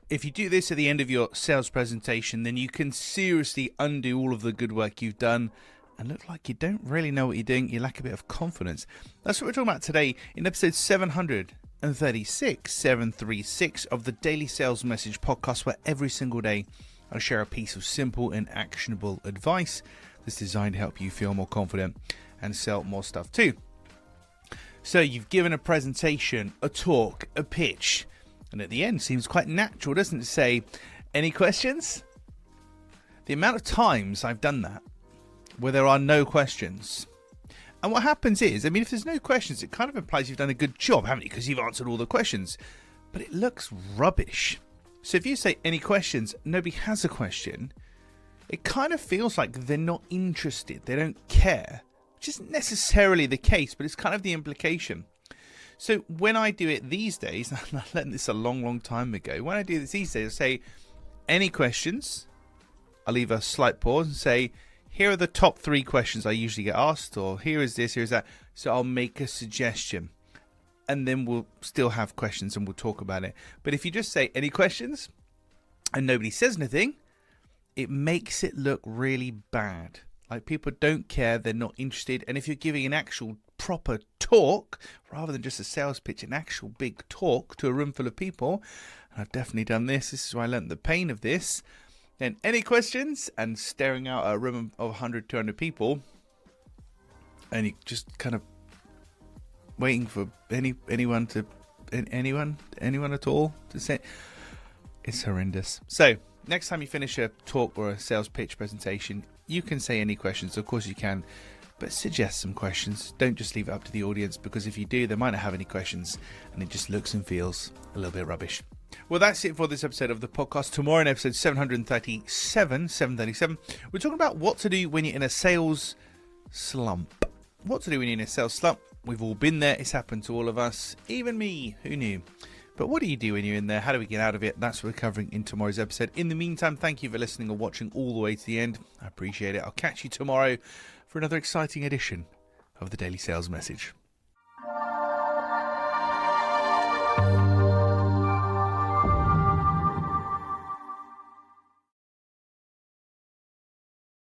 If you do this at the end of your sales presentation, then you can seriously undo all of the good work you've done and look like you don't really know what you're doing. You lack a bit of confidence. That's what we're talking about today in episode 736 of the Daily Sales Message podcast, where every single day I share a piece of simple and actionable advice that's designed to help you feel more confident and sell more stuff too. So you've given a presentation, a talk, a pitch, and at the end seems quite natural, doesn't it, to say, any questions? The amount of times I've done that where there are no questions. And what happens is, if there's no questions, it kind of implies you've done a good job, haven't you? Because you've answered all the questions. But it looks rubbish. So if you say any questions, nobody has a question, it kind of feels like they're not interested. They don't care. Which isn't necessarily the case, but it's kind of the implication. So when I do it these days, and I learned this a long time ago, when I do this these days, I say, any questions? I'll leave a slight pause and say, here are the top 3 questions I usually get asked, or here is this, here's that. So I'll make a suggestion, and then we'll still have questions and we'll talk about it. But if you just say, any questions? And nobody says anything, it makes it look really bad. Like people don't care, they're not interested. And if you're giving an actual proper talk, rather than just a sales pitch, an actual big talk to a room full of people, and I've definitely done this is why I learned the pain of this, then any questions? And staring out a room of 100, 200 people, and you just kind of waiting for anyone at all to say, it's horrendous. So next time you finish a talk or a sales pitch presentation, you can say any questions. Of course you can, but suggest some questions. Don't just leave it up to the audience, because if you do, they might not have any questions and it just looks and feels a little bit rubbish. Well, that's it for this episode of the podcast. Tomorrow in episode 737, we're talking about what to do when you're in a sales slump. What to do when you're in a sales slump. We've all been there. It's happened to all of us. Even me. Who knew? But what do you do when you're in there? How do we get out of it? That's what we're covering in tomorrow's episode. In the meantime, thank you for listening or watching all the way to the end. I appreciate it. I'll catch you tomorrow for another exciting edition of the Daily Sales Message.